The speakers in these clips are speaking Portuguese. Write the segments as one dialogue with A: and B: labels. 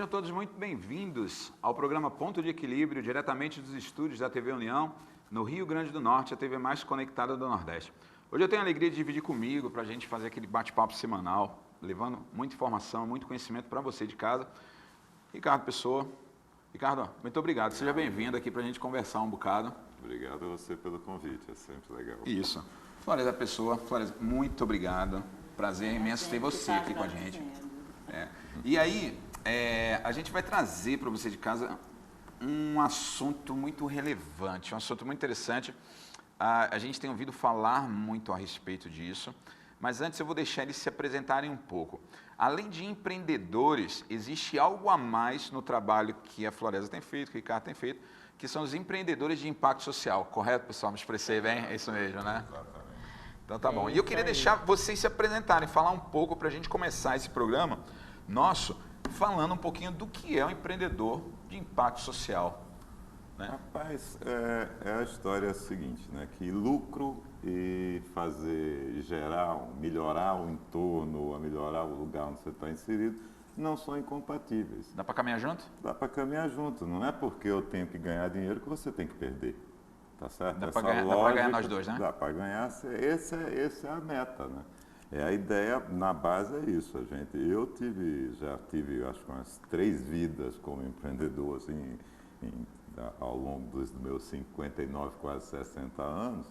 A: sejam todos muito bem-vindos ao programa Ponto de Equilíbrio, diretamente dos estúdios da TV União, no Rio Grande do Norte, a TV mais conectada do Nordeste. Hoje eu tenho a alegria de dividir comigo, para a gente fazer aquele bate-papo semanal, levando muita informação, muito conhecimento para você de casa. Ricardo Pessoa. Ricardo, muito obrigado. Seja bem-vindo aqui para a gente conversar um bocado.
B: Obrigado a você pelo convite, é sempre legal.
A: Isso. Floreza Pessoa, Floreza, muito obrigado. Prazer imenso ter você aqui com a gente. E aí, a gente vai trazer para você de casa um assunto muito relevante, um assunto muito interessante. A gente tem ouvido falar muito a respeito disso, mas antes eu vou deixar eles se apresentarem um pouco. Além de empreendedores, existe algo a mais no trabalho que a Floreza tem feito, que o Ricardo tem feito, que são os empreendedores de impacto social. Correto, pessoal? Me expressei bem? É isso mesmo, né?
B: Exatamente.
A: Então tá bom. E eu queria deixar vocês se apresentarem, falar um pouco para a gente começar esse programa nosso, falando um pouquinho do que é um empreendedor de impacto social. Né?
B: Rapaz, a história seguinte, né? Que lucro e melhorar o entorno, melhorar o lugar onde você está inserido, não são incompatíveis.
A: Dá para caminhar junto?
B: Dá para caminhar junto. Não é porque eu tenho que ganhar dinheiro que você tem que perder. Tá certo?
A: Dá para ganhar nós dois, né?
B: Dá para ganhar, essa é a meta, né? A ideia, na base, é isso. Eu já tive, acho que umas 3 vidas como empreendedor, assim, ao longo dos meus 59, quase 60 anos.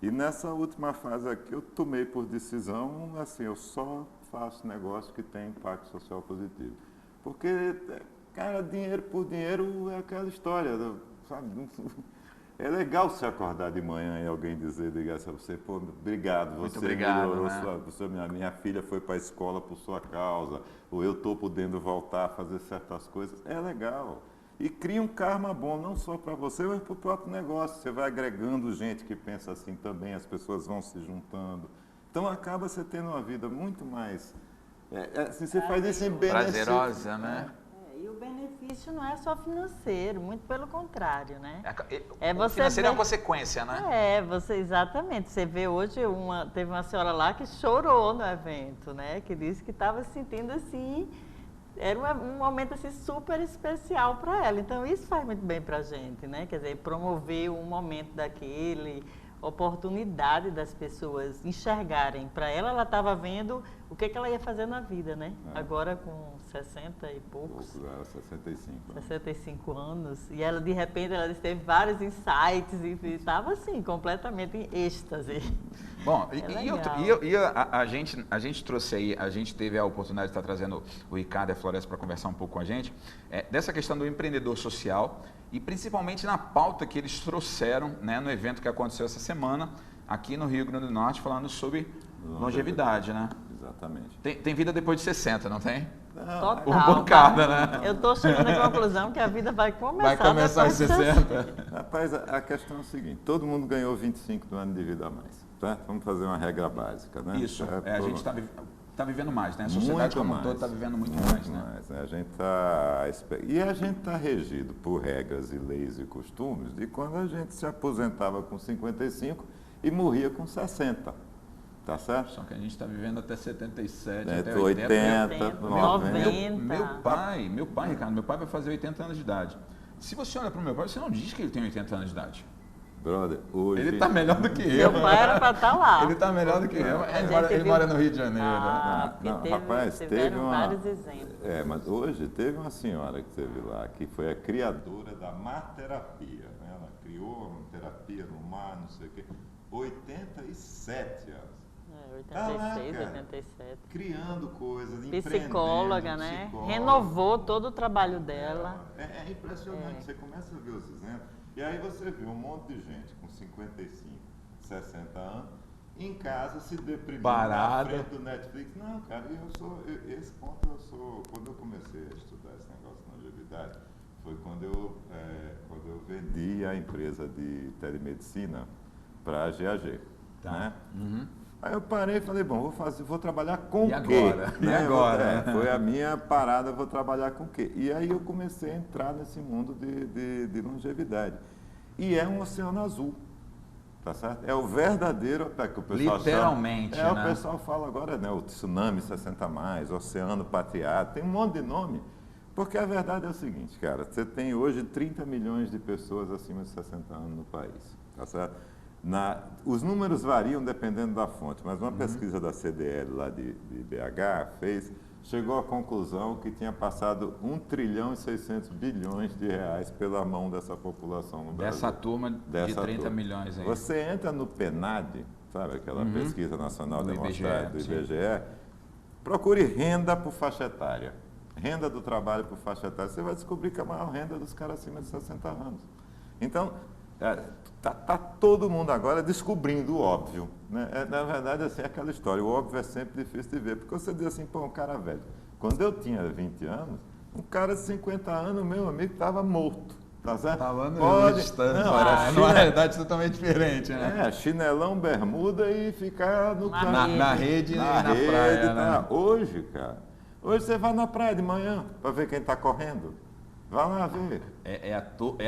B: E nessa última fase aqui, eu tomei por decisão, assim, eu só faço negócio que tem impacto social positivo. Porque, cara, dinheiro por dinheiro é aquela história, sabe? É legal se acordar de manhã e alguém diga assim a você, pô, obrigado,
A: muito
B: você
A: obrigado,
B: melhorou, minha filha foi para a escola por sua causa, ou eu estou podendo voltar a fazer certas coisas. É legal. E cria um karma bom, não só para você, mas para o próprio negócio. Você vai agregando gente que pensa assim também, as pessoas vão se juntando. Então acaba você tendo uma vida muito mais... assim, você faz isso em benefício.
A: Prazerosa, né?
C: E o benefício não é só financeiro, muito pelo contrário, né?
A: O financeiro é uma consequência, né?
C: Exatamente. Você vê hoje, teve uma senhora lá que chorou no evento, né? Que disse que estava se sentindo assim, era um momento assim super especial para ela. Então isso faz muito bem para a gente, né? Quer dizer, promover um momento daquele, oportunidade das pessoas enxergarem. Para ela estava vendo o que ela ia fazer na vida, né? Agora com 60 e poucos. 65 anos. E ela, de repente, ela teve vários insights e estava assim, completamente em êxtase.
A: Bom, a gente trouxe aí, a gente teve a oportunidade de estar trazendo o Ricardo e a Floresta para conversar um pouco com a gente, dessa questão do empreendedor social e principalmente na pauta que eles trouxeram, né, no evento que aconteceu essa semana aqui no Rio Grande do Norte, falando sobre longevidade, né?
B: Exatamente.
A: Tem vida depois de 60, não tem?
C: Total.
A: Pancada, né?
C: Eu estou chegando à conclusão que a vida vai começar.
A: Vai começar aos 60.
B: Rapaz, a questão é o seguinte, todo mundo ganhou 25 anos de vida a mais, tá? Vamos fazer uma regra básica, né?
A: Isso, a gente está vivendo mais, né? A sociedade como um todo está vivendo muito mais, né?
B: A gente está regido por regras e leis e costumes de quando a gente se aposentava com 55 e morria com 60. Tá certo?
A: Só que a gente está vivendo até 77,
B: até
A: até
B: 80,
C: 90.
A: Meu pai, Ricardo, meu pai vai fazer 80 anos de idade. Se você olha para o meu pai, você não diz que ele tem 80 anos de idade.
B: Brother, hoje...
A: Ele está melhor do que eu.
C: Meu pai era para estar lá.
A: Ele está melhor do que eu. Ele mora no Rio de Janeiro.
B: Rapaz, teve
C: vários exemplos.
B: Mas hoje teve uma senhora que esteve lá, que foi a criadora da mar-terapia. Né? Ela criou uma terapia no mar, não sei o quê. 87 anos.
C: 86, 87.
B: Criando coisas,
C: psicóloga, né? Renovou todo o trabalho dela.
B: É impressionante, você começa a ver os exemplos. E aí você vê um monte de gente com 55, 60 anos, em casa se deprimindo na frente do Netflix. Não, cara, esse ponto quando eu comecei a estudar esse negócio de longevidade, foi quando eu vendi a empresa de telemedicina para a GAG.
A: Tá.
B: Né?
A: Uhum.
B: Aí eu parei e falei, bom, vou trabalhar com o quê?
A: Agora? E agora?
B: Foi a minha parada, vou trabalhar com o quê? E aí eu comecei a entrar nesse mundo de longevidade. E é um oceano azul, tá certo? É o verdadeiro, que o pessoal
A: literalmente,
B: chama,
A: né?
B: O pessoal fala agora, né, o tsunami 60+, oceano patriado, tem um monte de nome. Porque a verdade é o seguinte, cara, você tem hoje 30 milhões de pessoas acima de 60 anos no país, tá certo? Os números variam dependendo da fonte, mas uma pesquisa da CDL lá de BH chegou à conclusão que tinha passado 1 trilhão e 600 bilhões de reais pela mão dessa população no Brasil.
A: Dessa turma de 30 milhões aí.
B: Você entra no PNAD, sabe aquela pesquisa nacional demonstrada do IBGE, procure renda por faixa etária. Renda do trabalho por faixa etária. Você vai descobrir que a maior renda é dos caras acima de 60 anos. Então, tá todo mundo agora descobrindo o óbvio. Né? Na verdade, assim, é aquela história. O óbvio é sempre difícil de ver. Porque você diz assim, pô, um cara velho. Quando eu tinha 20 anos, um cara de 50 anos, meu amigo, estava morto. Tá certo?
A: Estava numa realidade totalmente diferente, né?
B: Chinelão, bermuda e ficar no campo.
A: Na rede e na praia, né?
B: Hoje, cara. Hoje você vai na praia de manhã para ver quem está correndo. Vai lá ver.
A: É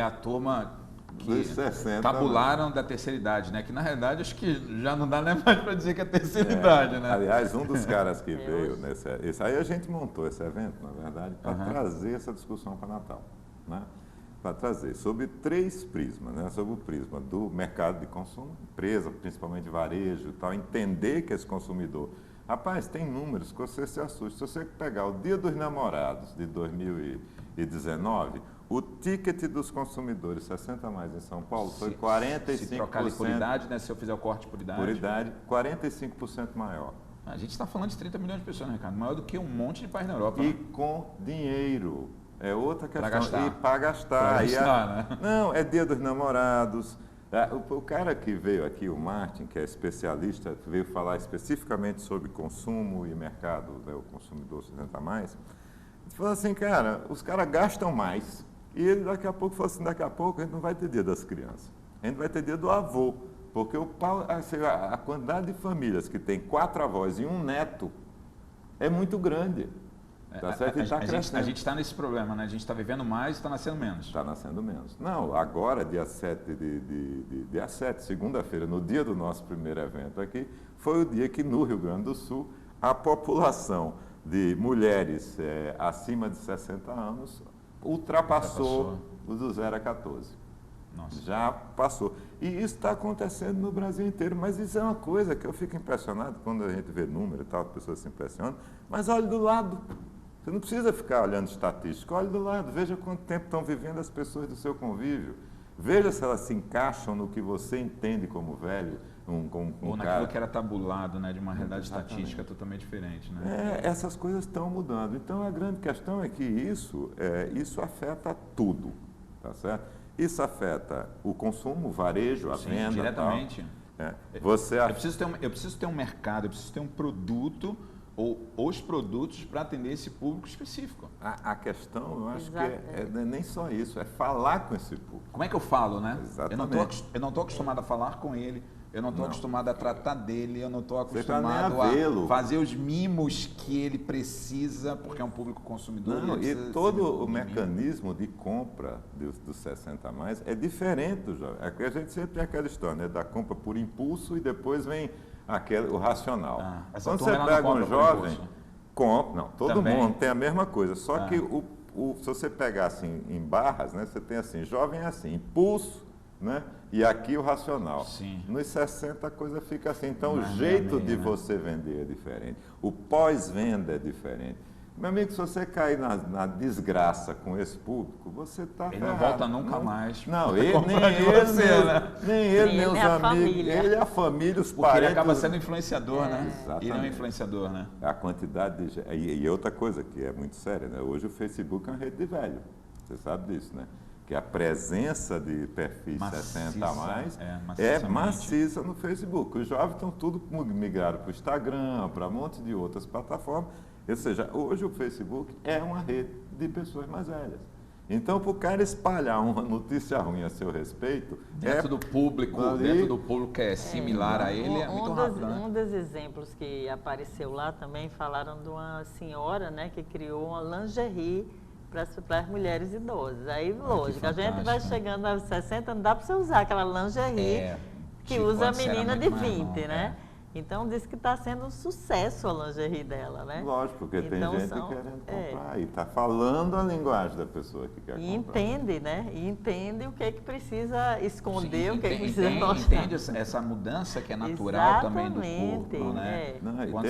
A: a turma que
B: 60,
A: tabularam da terceira idade, né? Que na realidade acho que já não dá nem mais para dizer que é terceira idade, né?
B: Aliás, um dos caras que veio esse aí a gente montou esse evento, na verdade, para trazer essa discussão para Natal, né? Para trazer sobre 3 prismas, né? Sobre o prisma do mercado de consumo, empresa, principalmente varejo e tal, entender que esse consumidor. Rapaz, tem números que você se assusta. Se você pegar o Dia dos Namorados de 2019, o ticket dos consumidores 60 a mais em São Paulo foi 45%.
A: Se trocar por idade, né? Se eu fizer o corte por idade.
B: Por idade, 45% maior.
A: A gente está falando de 30 milhões de pessoas, né, Ricardo? Maior do que um monte de país na Europa.
B: E com dinheiro. É outra questão.
A: Para gastar.
B: E para gastar.
A: Para gastar, né?
B: Não, é Dia dos Namorados. O cara que veio aqui, o Martin, que é especialista, veio falar especificamente sobre consumo e mercado, né, o consumidor 60 a mais, ele falou assim, cara, os caras gastam mais. E ele daqui a pouco falou assim, daqui a pouco a gente não vai ter dia das crianças, a gente vai ter dia do avô, porque a quantidade de famílias que tem 4 avós e 1 neto é muito grande. Tá certo?
A: A gente está nesse problema, né? A gente está vivendo mais e está nascendo menos.
B: Está nascendo menos. Não, agora, dia 7, segunda-feira, no dia do nosso primeiro evento aqui, foi o dia que no Rio Grande do Sul a população de mulheres acima de 60 anos ultrapassou o do 0 a 14.
A: Nossa.
B: Já passou. E isso está acontecendo no Brasil inteiro. Mas isso é uma coisa que eu fico impressionado quando a gente vê número e tal, as pessoas se impressionam. Mas olhe do lado. Você não precisa ficar olhando estatística, olhe do lado, veja quanto tempo estão vivendo as pessoas do seu convívio. Veja se elas se encaixam no que você entende como velho,
A: ou naquilo que era tabulado, né, de uma realidade estatística totalmente diferente. Né?
B: Essas coisas estão mudando. Então, a grande questão é que isso afeta tudo, tá certo? Isso afeta o consumo, o varejo, a venda.
A: Diretamente.
B: Tal. Eu
A: preciso ter um mercado, eu preciso ter um produto ou os produtos para atender esse público específico.
B: A questão, eu acho que é nem só isso, é falar com esse público.
A: Como é que eu falo, né?
B: Exatamente.
A: Eu não estou acostumado a falar com ele, eu não estou acostumado a tratar dele, eu não estou acostumado
B: a
A: fazer os mimos que ele precisa, porque é um público consumidor.
B: E todo o mecanismo de compra dos 60 a mais é diferente do jovem. A gente sempre tem aquela história, né, da compra por impulso e depois vem o racional. Quando você pega um jovem, compra, não, todo mundo tem a mesma coisa, só que se você pegar assim em barras, né, você tem assim, jovem é assim, impulso, né, e aqui o racional.
A: Sim.
B: Nos 60 a coisa fica assim, então o jeito de você vender é diferente, o pós-venda é diferente. Meu amigo, se você cair na desgraça com esse público, você está ferrado.
A: Ele não volta nunca mais.
B: Não, nem ele, nem os amigos. Ele, a família, os parentes.
A: Porque ele acaba sendo influenciador, né?
B: Exatamente.
A: Ele é um influenciador, né?
B: A quantidade de... E outra coisa que é muito séria, né? Hoje o Facebook é uma rede de velho. Você sabe disso, né? Que a presença de perfis
A: maciça,
B: 60 a mais é maciça no Facebook. Os jovens estão tudo migraram para o Instagram, para um monte de outras plataformas. Ou seja, hoje o Facebook é uma rede de pessoas mais velhas. Então, para o cara espalhar uma notícia ruim a seu respeito...
A: Dentro do público que é similar a ele, é muito rápido, né?
C: Um dos exemplos que apareceu lá também, falaram de uma senhora, né, que criou uma lingerie para as mulheres idosas. Aí, lógico, a gente vai chegando aos 60, não dá para você usar aquela lingerie que usa a menina de 20, né? Então, diz que está sendo um sucesso a lingerie dela, né?
B: Lógico, porque
C: Então,
B: tem gente querendo comprar e está falando a linguagem da pessoa que quer
C: e
B: comprar.
C: entende, né? E entende o que é que precisa esconder,
A: Sim,
C: o que é que precisa mostrar.
A: entende essa mudança que é natural também do corpo, né?
C: É.
B: Não,
A: Quando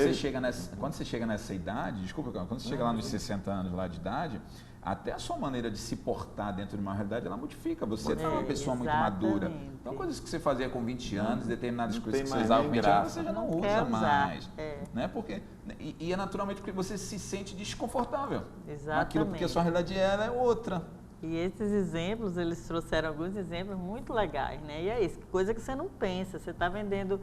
A: você chega nessa idade, desculpa, quando você chega lá nos 60 anos lá de idade, até a sua maneira de se portar dentro de uma realidade, ela modifica. Você está uma pessoa muito madura.
C: Exatamente.
A: Então, coisas que você fazia com 20 anos, determinadas
B: Não
A: coisas
B: tem
A: que você
B: mais
A: usava com
B: nem
A: 20 anos,
B: graça.
A: você já não
C: Não quer
A: usa
C: usar.
A: mais.
C: É.
A: Né? Porque, e é naturalmente porque você se sente desconfortável.
C: Exatamente.
A: Naquilo, porque a sua realidade ela é outra.
C: E esses exemplos, eles trouxeram alguns exemplos muito legais, né? E é isso, coisa que você não pensa, você está vendendo,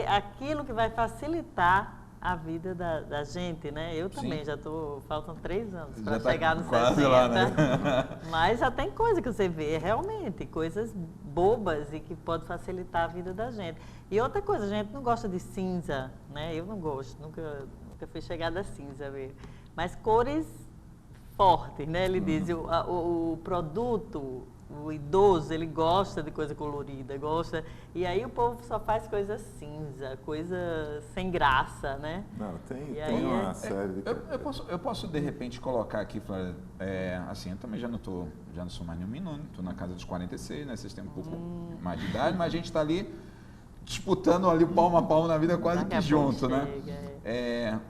C: aquilo que vai facilitar a vida da gente, né? Eu também já estou, faltam 3 anos
A: Já
C: para
A: tá
C: chegar nos
A: quase
C: 60,
A: lá, né?
C: mas já tem coisa que você vê, realmente, coisas bobas e que pode facilitar a vida da gente. E outra coisa, a gente não gosta de cinza, né? Eu não gosto, nunca fui chegada a cinza mesmo. Mas cores fortes, né? Ele diz, o produto, o idoso, ele gosta de coisa colorida, gosta. E aí o povo só faz coisa cinza, coisa sem graça, né?
B: Não, tem
C: aí
B: uma série de...
A: Eu posso de repente colocar aqui, Flávia, assim, eu também já não sou mais nenhum menino, estou na casa dos 46, né? Vocês têm um pouco mais de idade, mas a gente está ali disputando ali palmo a palmo na vida quase
C: Daqui
A: que
C: a
A: junto,
C: pouco
A: né?
C: chega,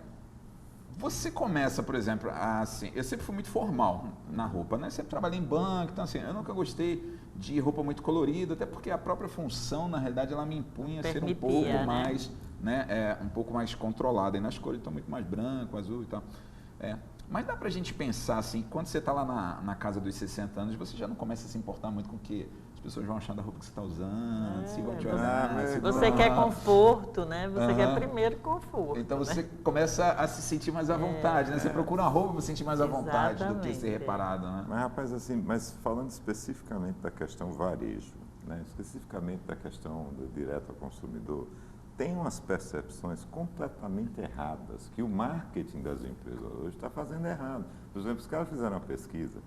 A: Você começa, por exemplo, assim, eu sempre fui muito formal na roupa, né? Sempre trabalhei em banco, então assim, eu nunca gostei de roupa muito colorida, até porque a própria função, na realidade, ela me impunha a ser um pouco
C: né?
A: mais, né? Um pouco mais controlada. E nas cores estão muito mais branco, azul e tal. Mas dá pra gente pensar assim, quando você está lá na casa dos 60 anos, você já não começa a se importar muito com o que as pessoas vão achar da roupa que você está usando, se vão te olhar.
C: Você quer conforto, né? Você quer primeiro conforto.
A: Então você
C: né?
A: começa a se sentir mais à vontade, né? Você procura uma roupa para se sentir mais à vontade do que ser
C: Exatamente,
A: reparado, né?
B: Mas, rapaz, assim, mas falando especificamente da questão varejo, né? Especificamente da questão do direto ao consumidor, tem umas percepções completamente erradas que o marketing das empresas hoje está fazendo errado. Por exemplo, os caras fizeram uma pesquisa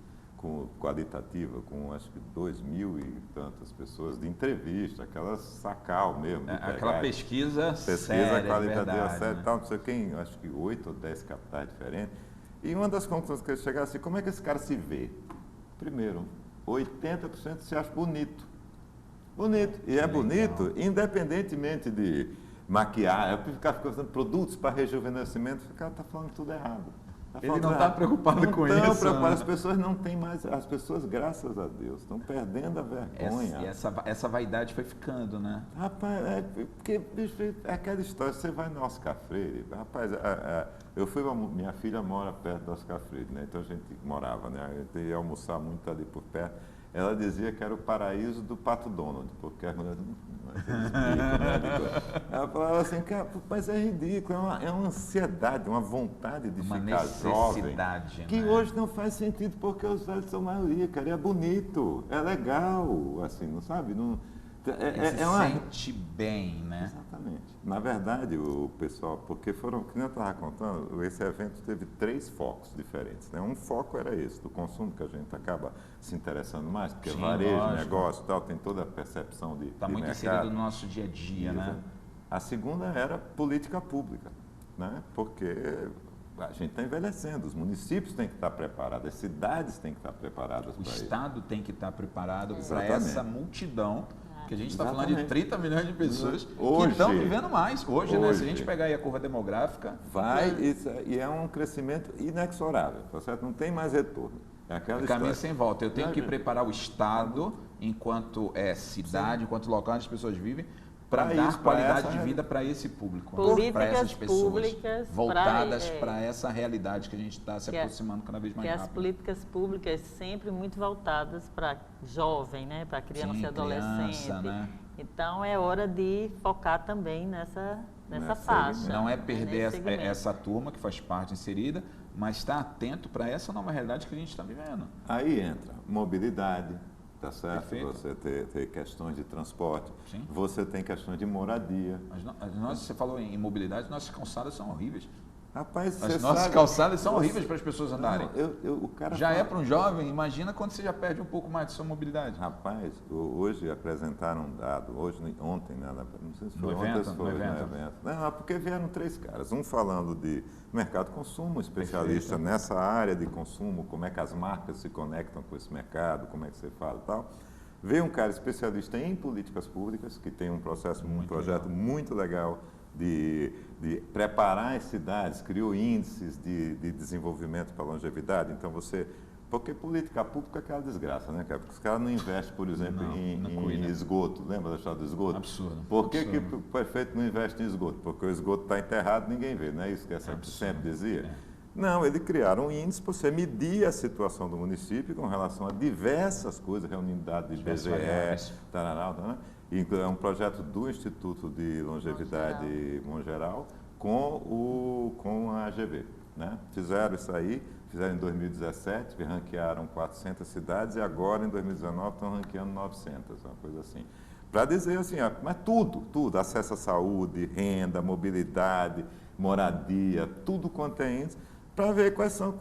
B: qualitativa com acho que 2.000 e tantas pessoas de entrevista, aquela sacal mesmo.
A: Aquela pesquisa séria,
B: qualitativa séria,
A: né?
B: tal, não sei quem, acho que 8 ou 10 capitais diferentes. E uma das conclusões que eles chegaram assim, como é que esse cara se vê? Primeiro, 80% se acha bonito. Bonito. E é bonito, independentemente de maquiar, ficar usando produtos para rejuvenescimento, o cara está falando tudo errado.
A: Ele não está preocupado com isso.
B: As pessoas não têm mais, as pessoas, graças a Deus, estão perdendo a vergonha.
A: Essa vaidade foi ficando, né?
B: Rapaz, porque, bicho, é aquela história, você vai no Oscar Freire, rapaz, minha filha mora perto do Oscar Freire, né? Então a gente morava, né? A gente ia almoçar muito ali por perto. Ela dizia que era o paraíso do Pato Donald, porque as mulheres ela falava assim, cara, mas é ridículo, é uma ansiedade, uma vontade de ficar jovem, que
A: né?
B: hoje não faz sentido, porque os velhos são maioria, cara, é bonito, é legal, assim, não sabe? Não,
A: sente bem, né?
B: Exatamente. Na verdade, o pessoal, porque foram, que nem eu estava contando, esse evento teve 3 focos diferentes, né? Um foco era esse, do consumo, que a gente acaba se interessando mais, porque varejo,
A: lógico.
B: Negócio e tal, tem toda a percepção de
A: Está muito
B: mercado.
A: inserido no nosso dia a dia, né?
B: A segunda era política pública, né? Porque a gente está envelhecendo, os municípios têm que estar preparados, as cidades têm que estar preparadas para isso.
A: O Estado tem que estar preparado para
B: Exatamente.
A: essa multidão, que a gente está falando
B: Exatamente.
A: de 30 milhões de pessoas que
B: Hoje.
A: estão vivendo mais. Hoje, né? Se a
B: Hoje.
A: gente pegar aí a curva demográfica...
B: E é um crescimento inexorável, tá certo? Não tem mais retorno. É aquela
A: caminho
B: história.
A: sem volta. Eu tenho que preparar o Estado, enquanto cidade, enquanto local onde as pessoas vivem, para dar qualidade de vida para esse público, para essas pessoas
C: públicas
A: voltadas para essa realidade que a gente está se aproximando cada vez mais
C: rápido.
A: rápido.
C: As políticas públicas sempre muito voltadas para jovem, né? Para criança e adolescente.
A: Criança, né?
C: Então é hora de focar também nessa faixa.
A: Não é perder essa turma que faz parte inserida, mas estar atento para essa nova realidade que a gente está vivendo.
B: Aí entra mobilidade, tá certo?
A: Perfeito.
B: Você ter questões de transporte,
A: Sim.
B: Você tem questões de moradia.
A: Você falou em mobilidade, nossas calçadas são horríveis.
B: Rapaz,
A: As
B: você
A: nossas
B: sabe,
A: calçadas são horríveis para as pessoas andarem.
B: Não, o cara
A: Já
B: fala,
A: é para um jovem, imagina quando você já perde um pouco mais de sua mobilidade.
B: Rapaz, hoje apresentaram um dado, ontem, né, não sei se foi
A: No
B: ontem,
A: evento,
B: se foi
A: no
B: no
A: evento.
B: evento. Não, porque vieram 3 caras, um falando de mercado de consumo, especialista
A: Perfeito.
B: nessa área de consumo, como é que as marcas se conectam com esse mercado, como é que você fala e tal. Veio um cara especialista em políticas públicas, que tem um projeto muito legal de preparar as cidades, criou índices de desenvolvimento para longevidade. Então porque política pública é aquela desgraça, né, cara? Porque os caras não investem, por exemplo, em esgoto. Lembra da história do esgoto?
A: Absurdo.
B: Por que o prefeito não investe em esgoto? Porque o esgoto está enterrado, ninguém vê, não é isso que essa sempre dizia? Não, eles criaram um índice para você medir a situação do município com relação a diversas coisas, reunindo dados de BGE, tarará. É um projeto do Instituto de Longevidade Mongeral com a AGV. Né? Fizeram isso aí, fizeram em 2017, que ranquearam 400 cidades e agora em 2019 estão ranqueando 900, uma coisa assim. Para dizer assim, ó, mas tudo, acesso à saúde, renda, mobilidade, moradia, tudo quanto é índice, para ver quais são,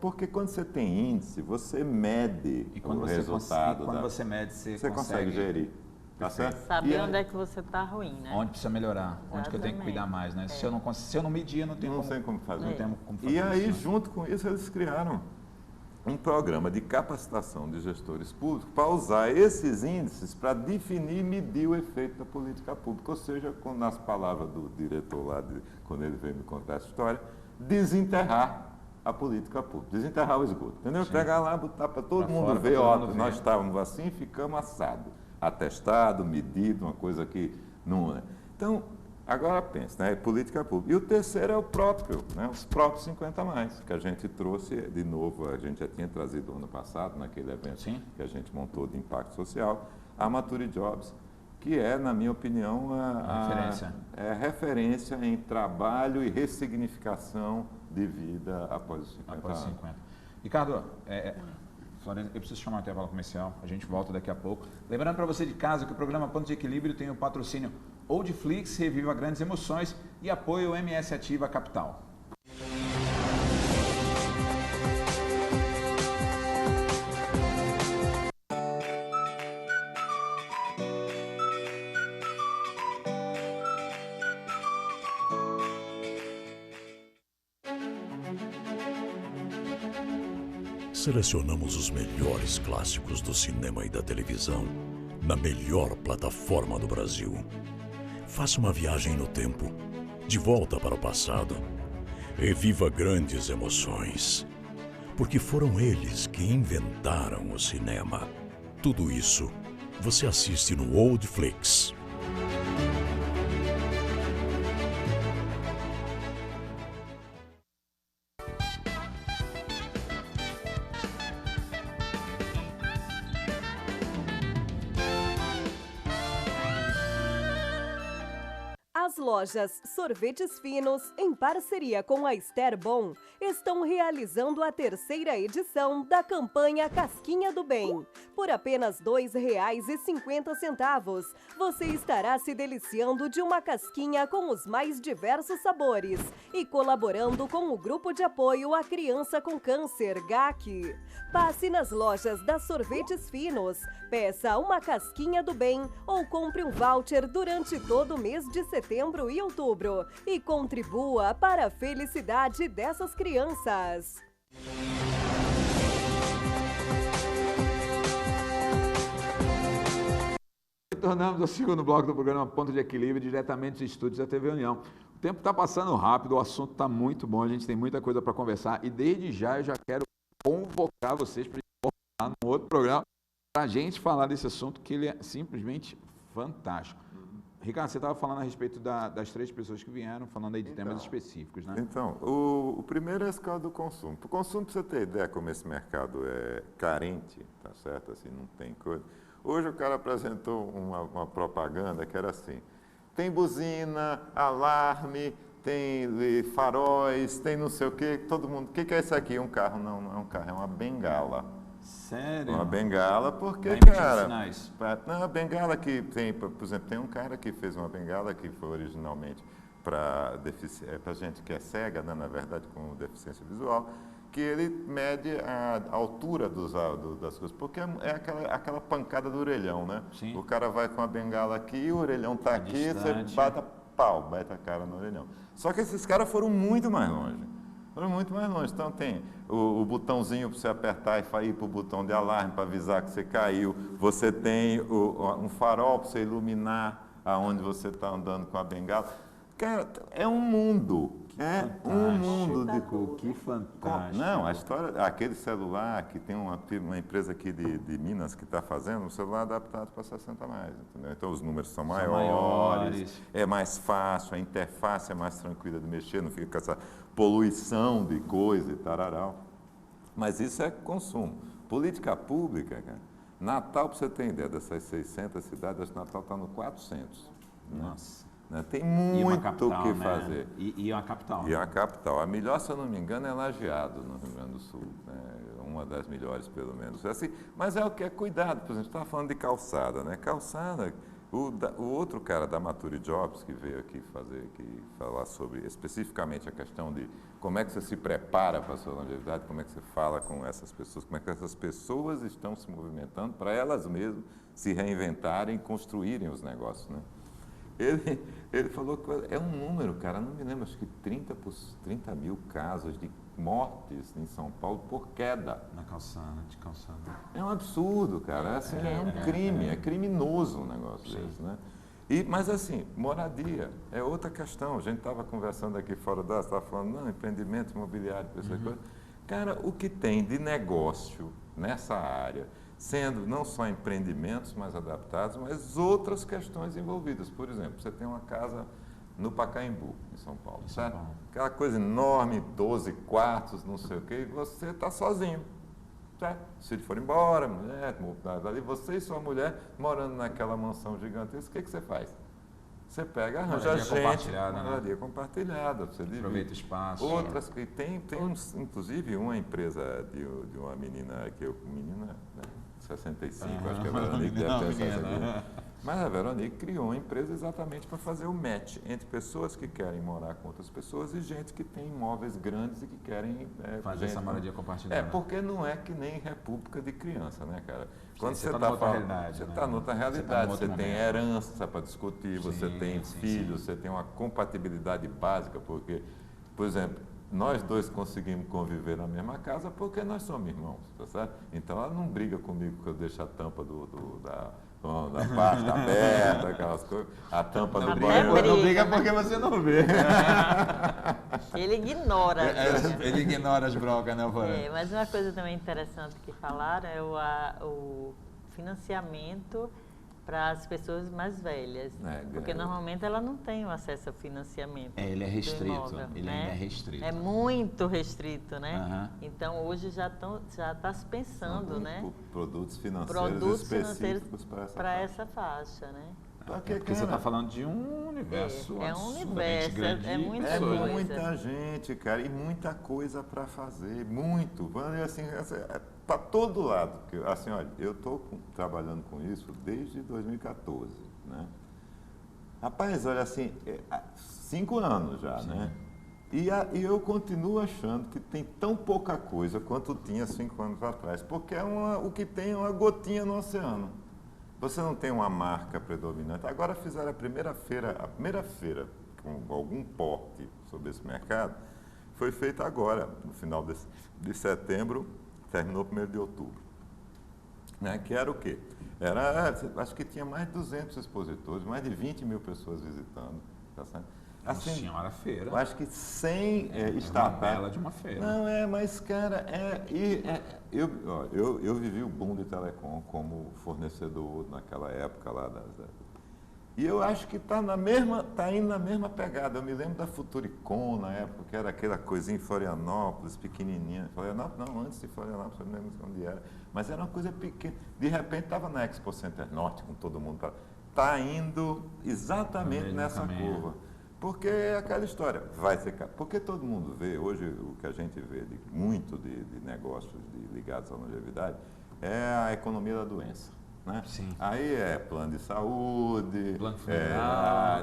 B: porque quando você tem índice, você mede o resultado.
A: E quando você mede, você
B: consegue gerir. Tá certo?
C: Saber onde é que você está ruim, né?
A: Onde precisa melhorar, onde que eu tenho que cuidar mais, né? Se eu não medir, eu não tenho
B: como fazer.
A: Não tenho como fazer
B: E aí,
A: isso,
B: junto com isso, eles criaram um programa de capacitação de gestores públicos para usar esses índices para definir e medir o efeito da política pública. Ou seja, nas palavras do diretor lá, quando ele veio me contar essa história, desenterrar a política pública, desenterrar o esgoto, entendeu?
A: Sim.
B: Pegar lá, botar para todo mundo ver, nós estávamos assim e ficamos assados, atestado, medido, uma coisa que não é. Então, agora pensa, né? Política pública. E o terceiro é o próprio, né? Os próprios 50 mais, que a gente trouxe de novo, a gente já tinha trazido ano passado, naquele evento que a gente montou de impacto social, a Mature Jobs, que é, na minha opinião, a referência em trabalho e ressignificação de vida após os 50 anos.
A: 50. Ricardo, eu preciso chamar a intervalo comercial, a gente volta daqui a pouco. Lembrando para você de casa que o programa Ponto de Equilíbrio tem o patrocínio Oldflix, Reviva Grandes Emoções e apoio MS Ativa Capital.
D: Selecionamos os melhores clássicos do cinema e da televisão na melhor plataforma do Brasil. Faça uma viagem no tempo, de volta para o passado. Reviva grandes emoções, porque foram eles que inventaram o cinema. Tudo isso você assiste no Oldflix.
E: As lojas Sorvetes Finos, em parceria com a Esther Bom, estão realizando a 3ª edição da campanha Casquinha do Bem. Por apenas R$ 2,50, você estará se deliciando de uma casquinha com os mais diversos sabores e colaborando com o Grupo de Apoio à Criança com Câncer, GAC. Passe nas lojas das Sorvetes Finos, peça uma Casquinha do Bem ou compre um voucher durante todo o mês de setembro e outubro e contribua para a felicidade dessas crianças.
A: Retornamos ao segundo bloco do programa Ponto de Equilíbrio, diretamente dos estúdios da TV União. O tempo está passando rápido, o assunto está muito bom, a gente tem muita coisa para conversar e desde já eu já quero convocar vocês para voltar num outro programa para a gente falar desse assunto que ele é simplesmente fantástico. Ricardo, você estava falando a respeito das 3 pessoas que vieram, falando aí de temas específicos, né?
B: Então, o primeiro é a escala do consumo. O consumo, para você ter ideia como esse mercado é carente, tá certo? Assim, não tem coisa. Hoje o cara apresentou uma propaganda que era assim, tem buzina, alarme, tem faróis, tem não sei o quê, todo mundo, o que é isso aqui? Um carro? Não, não é um carro, é uma bengala.
A: Sério?
B: Uma bengala, porque,
A: Vai
B: cara...
A: sinais.
B: Não, a bengala que tem, por exemplo, tem um cara que fez uma bengala que foi originalmente para gente que é cega, né, na verdade, com deficiência visual, que ele mede a altura das coisas, porque é aquela pancada do orelhão, né?
A: Sim.
B: O cara vai com a bengala aqui, o orelhão está aqui, você bate a cara no orelhão. Só que esses caras foram muito mais longe. Então tem o botãozinho para você apertar e ir para o botão de alarme para avisar que você caiu. Você tem um farol para você iluminar aonde você está andando com a bengala. Cara, é um mundo. Um mundo de coisa.
A: Que fantástico.
B: Não, a história, aquele celular que tem uma empresa aqui de Minas que está fazendo, um celular adaptado para 60 mais, entendeu? Então os números são maiores, é mais fácil, a interface é mais tranquila de mexer, não fica com essa poluição de coisa e tararau. Mas isso é consumo. Política pública, cara. Natal, para você ter ideia, dessas 600 cidades, acho que Natal está no 400.
A: Nossa.
B: Né? Tem muito o que fazer.
A: E é uma capital.
B: E é uma capital. A melhor, se eu não me engano, é Lajeado, no Rio Grande do Sul. Né? Uma das melhores, pelo menos. Assim, mas é o que é cuidado. Por exemplo, a gente estava falando de calçada. Né? Calçada, o outro cara da Mature Jobs, que veio aqui falar sobre especificamente a questão de como é que você se prepara para a sua longevidade, como é que você fala com essas pessoas, como é que essas pessoas estão se movimentando para elas mesmas se reinventarem e construírem os negócios. Né? Ele falou que é um número, cara, não me lembro, acho que 30 mil casos de mortes em São Paulo por queda.
A: De calçada.
B: É um absurdo, cara, assim, é um crime, é criminoso um negócio desse, né? Mas assim, moradia é outra questão. A gente estava conversando aqui fora da, estava falando, não, empreendimento imobiliário, essa coisa. Cara, o que tem de negócio nessa área, sendo não só empreendimentos mais adaptados, mas outras questões envolvidas. Por exemplo, você tem uma casa no Pacaembu, em São Paulo, certo? Aquela coisa enorme, 12 quartos, não sei o quê, e você está sozinho, certo? Se ele for embora, mulher, ali, você e sua mulher morando naquela mansão gigantesca, o que você faz? Você pega, arranja gente, moradia compartilhada, você
A: aproveita o espaço.
B: Outras que tem inclusive uma empresa de uma menina, menina, né, 65, acho que a Veronique deve ter 65. Mas a Veronique criou uma empresa exatamente para fazer o match entre pessoas que querem morar com outras pessoas e gente que tem imóveis grandes e que querem
A: fazer essa moradia compartilhada.
B: Porque não é que nem república de criança, né, cara? Quando
A: você está noutra realidade.
B: Você está noutra realidade, você tem herança para discutir, você tem filhos, você tem uma compatibilidade básica, porque, por exemplo, nós dois conseguimos conviver na mesma casa porque nós somos irmãos, tá certo? Então ela não briga comigo que eu deixo a tampa da pasta aberta, aquelas coisas, a tampa do banho.
A: Não briga porque você não vê.
C: Ele ignora.
A: Ele ignora as broncas, né, Flávia?
C: Mas uma coisa também interessante que falaram é o financiamento para as pessoas mais velhas. Porque normalmente ela não tem o acesso ao financiamento.
A: Ele é restrito.
C: Imóvel,
A: ele
C: né?
A: ainda é restrito.
C: É muito restrito, né? Então hoje já está se pensando, né?
B: Produtos financeiros específicos para
C: essa faixa, né?
A: Porque você está falando de um universo
C: é um universo,
A: grande.
C: Muita coisa.
B: Muita gente, cara, e muita coisa para fazer, muito. Assim, para todo lado. Assim, olha, eu estou trabalhando com isso desde 2014, né? Rapaz, olha assim, 5 anos já, né? E eu continuo achando que tem tão pouca coisa quanto tinha 5 anos atrás, porque o que tem é uma gotinha no oceano. Você não tem uma marca predominante. Agora fizeram a primeira feira com algum porte sobre esse mercado, foi feita agora, no final de setembro, terminou 1º de outubro. Né? Que era o quê? Acho que tinha mais de 200 expositores, mais de 20 mil pessoas visitando. Tá certo?
A: Assim, senhora feira.
B: Acho que 100
A: startups. Uma bela de uma feira.
B: Não, mas, cara, eu vivi o boom de telecom como fornecedor naquela época lá. E eu acho que está indo na mesma pegada. Eu me lembro da Futuricom na época, que era aquela coisinha em Florianópolis, pequenininha. Florianópolis, não, antes de Florianópolis, eu não lembro onde era. Mas era uma coisa pequena. De repente estava na Expo Center Norte, com todo mundo. Está indo exatamente nessa curva. Porque é aquela história, vai ser caro. Porque todo mundo vê, hoje o que a gente vê muito de negócios ligados à longevidade é a economia da doença. né?
A: Sim.
B: Aí é plano de saúde,
A: Plano funeral.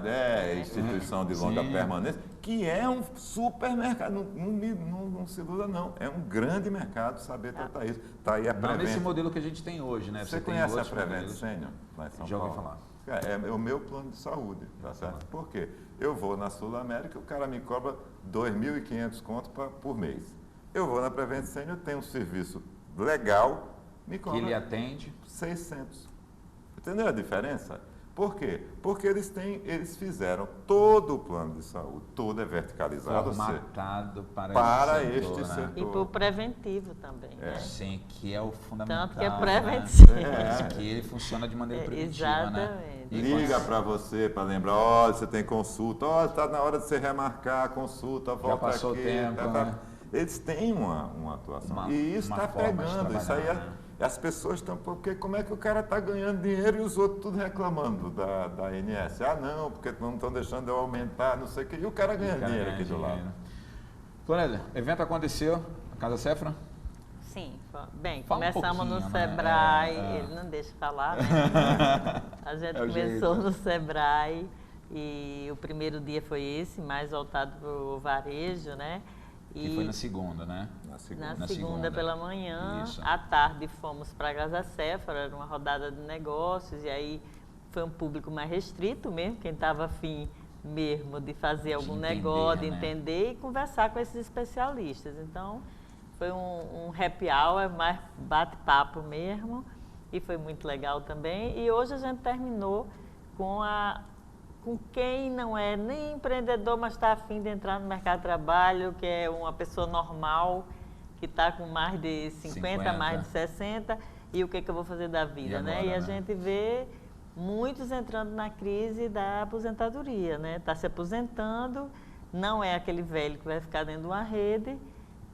B: instituição de longa permanência, que é um supermercado, não se iluda não, é um grande mercado saber tratar isso. Está aí a
A: Não
B: Prevent.
A: nesse modelo que a gente tem hoje, né?
B: Você
A: tem
B: conhece a
A: outros
B: Prevent
A: modelos.
B: Senior lá em São
A: Já ouvi
B: Paulo?
A: falar.
B: É o meu plano de saúde, tá certo? Por quê? Eu vou na Sul América, o cara me cobra 2.500 contos por mês. Eu vou na Prevent Senior, tem um serviço legal, me cobra
A: Que ele atende.
B: 600. Entendeu a diferença? Por quê? Porque eles fizeram todo o plano de saúde, todo é verticalizado.
A: Formatado
B: para
A: esse
B: este
A: setor, né?
C: E para o preventivo também, né?
A: Sim, que é o fundamental.
C: Tanto que é
A: né?
C: preventivo.
A: Que ele funciona de maneira preventiva, né?
C: Exatamente.
A: E
B: Liga para você para lembrar, olha, você tem consulta, olha, está na hora de você remarcar a consulta, volta
A: passou
B: aqui.
A: o tempo, né?
B: Eles têm uma atuação. E isso
A: uma
B: está
A: forma de
B: pegando. Isso aí
A: trabalhar, né?
B: as pessoas estão, porque como é que o cara está ganhando dinheiro e os outros tudo reclamando da ANS? Ah, não, porque não estão deixando eu aumentar, não sei o quê. E o cara ganha dinheiro aqui do lado.
A: Florélia, evento aconteceu na Casa Cefra?
C: Sim, bem,
A: Fala um
C: começamos no
A: pouquinho, né?
C: Sebrae, ele não deixa falar, né? A gente
A: É o
C: começou
A: jeito.
C: no Sebrae e o primeiro dia foi esse, mais voltado para o varejo, né?
A: Que foi na segunda, né?
C: Na segunda pela manhã,
A: Isso.
C: à tarde fomos para a Casa Cefra, era uma rodada de negócios, e aí foi um público mais restrito mesmo, quem estava afim mesmo de fazer algum
A: entender,
C: negócio, de
A: né?
C: entender e conversar com esses especialistas. Então, foi um happy hour, mais bate-papo mesmo, e foi muito legal também. E hoje a gente terminou com quem não é nem empreendedor, mas está afim de entrar no mercado de trabalho, que é uma pessoa normal, que está com mais de 50, mais de 60, e o que eu vou fazer da vida,
A: agora,
C: né? E a
A: né?
C: gente vê muitos entrando na crise da aposentadoria, né? Está se aposentando, não é aquele velho que vai ficar dentro de uma rede,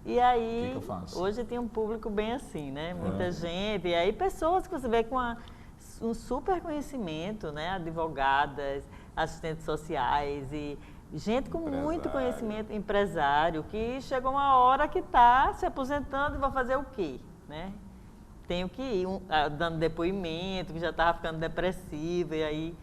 C: e aí,
A: que eu faço?
C: hoje tem um público bem assim, né? Muita gente, e aí pessoas que você vê com um super conhecimento, né? Advogadas, assistentes sociais e gente com muito conhecimento, empresário, que chegou uma hora que está se aposentando e vai fazer o quê, né? Tenho que ir dando depoimento, que já estava ficando depressivo, e aí,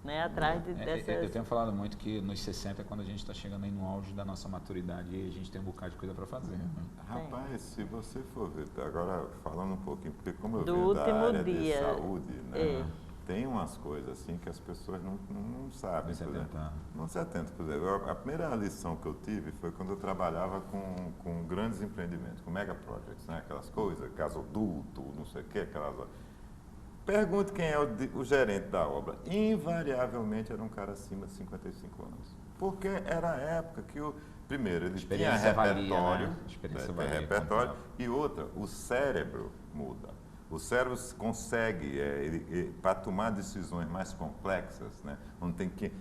C: né, atrás dessas...
A: Eu tenho falado muito que nos 60 é quando a gente está chegando aí no auge da nossa maturidade e a gente tem um bocado de coisa para fazer. Né?
B: Rapaz, se você for ver, agora falando um pouquinho, porque como eu
C: Do
B: venho da
C: último
B: área
C: dia.
B: de saúde, né,
C: É.
B: tem umas coisas assim que as pessoas não sabem.
A: Não se
B: por exemplo.
A: atentar.
B: Não se atentam. Por exemplo, a primeira lição que eu tive foi quando eu trabalhava com grandes empreendimentos, com mega projects, né, aquelas coisas, gasoduto, não sei o quê, aquelas... Pergunte quem é o gerente da obra. Invariavelmente era um cara acima de 55 anos. Porque era a época que primeiro, ele tinha
A: Experiência valia,
B: repertório,
A: né? Experiência
B: tem
A: valia,
B: repertório,
A: contável.
B: e outra, o cérebro muda. O cérebro consegue, para tomar decisões mais complexas, né? Não tem que...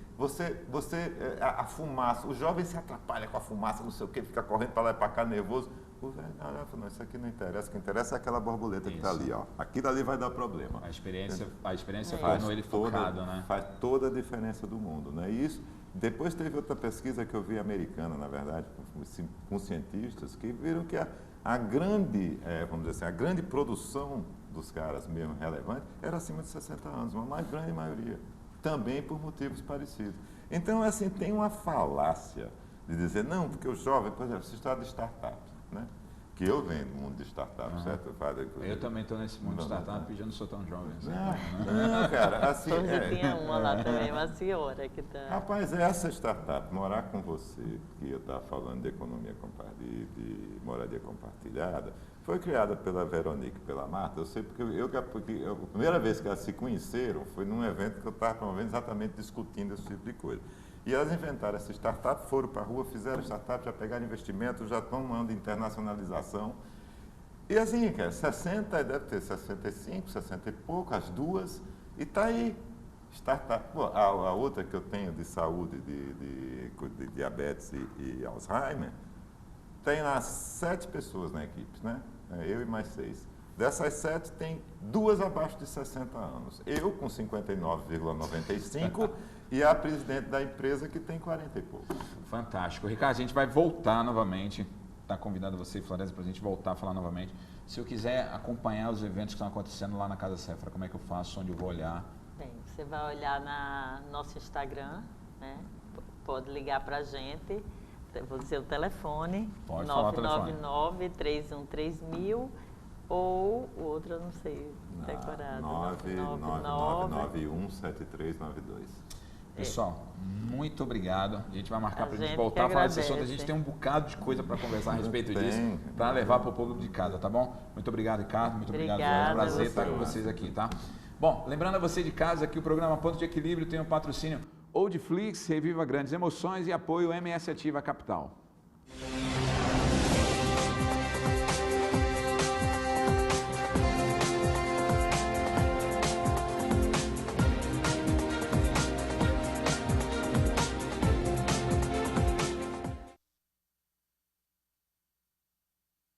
B: a fumaça, o jovem se atrapalha com a fumaça, não sei o quê, fica correndo para lá e para cá, nervoso. O velho, não, isso aqui não interessa, o que interessa é aquela borboleta que está ali, ó. Aquilo ali vai dar problema.
A: A experiência
B: Faz
A: foi ele
B: toda-
A: focado, né?
B: Faz toda a diferença do mundo, né? E isso, depois teve outra pesquisa que eu vi americana, na verdade, com cientistas, que viram que a grande, vamos dizer assim, a grande produção dos caras mesmo relevante era acima de 60 anos, uma mais grande maioria, também por motivos parecidos. Então, assim, tem uma falácia de dizer, não, porque o jovem, por exemplo, essa história de startups, né? Que eu venho do mundo de startups, certo?
A: Eu também estou nesse mundo de startup e já não sou tão jovem assim.
B: Não, cara, assim...
C: Hoje tinha uma lá também, uma senhora que está...
B: Rapaz, essa startup, Morar com Você, que eu estava falando de economia compartilhada, de moradia compartilhada, foi criada pela Veronique e pela Marta. Eu sei porque a primeira vez que elas se conheceram foi num evento que eu estava promovendo exatamente discutindo esse tipo de coisa. E elas inventaram essa startup, foram para a rua, fizeram startup, já pegaram investimento, já estão mandando internacionalização. E assim, cara, 60, deve ter 65, 60 e pouco, as duas, e está aí. Startup. Pô, a outra que eu tenho de saúde, de diabetes e Alzheimer, tem lá 7 pessoas na equipe, né? Eu e mais 6. Dessas 7, tem 2 abaixo de 60 anos. Eu com 59,95 e a presidente da empresa que tem 40 e pouco.
A: Fantástico. Ricardo, a gente vai voltar novamente está convidado você e Florésia para a gente voltar a falar novamente. Se eu quiser acompanhar os eventos que estão acontecendo lá na Casa Sephora, como é que eu faço? Onde eu vou olhar?
C: Bem, você vai olhar no nosso Instagram, né? Pode ligar para a gente. Vou dizer o telefone.
A: Pode falar o telefone.
C: 999-313000 ou o outro eu não sei decorado.
B: 999917392.
A: Pessoal, muito obrigado. A gente vai marcar para a gente
C: gente
A: voltar a falar desse assunto. A
C: agradece.
A: gente tem um bocado de coisa para conversar a respeito disso, para levar para o público de casa, tá bom? Muito obrigado, Ricardo. Muito obrigado.
C: Obrigada
A: É um prazer
C: a
A: estar com vocês aqui, tá? Bom, lembrando a você de casa que o programa Ponto de Equilíbrio tem um patrocínio Oldflix, Reviva Grandes Emoções e apoio MS Ativa Capital.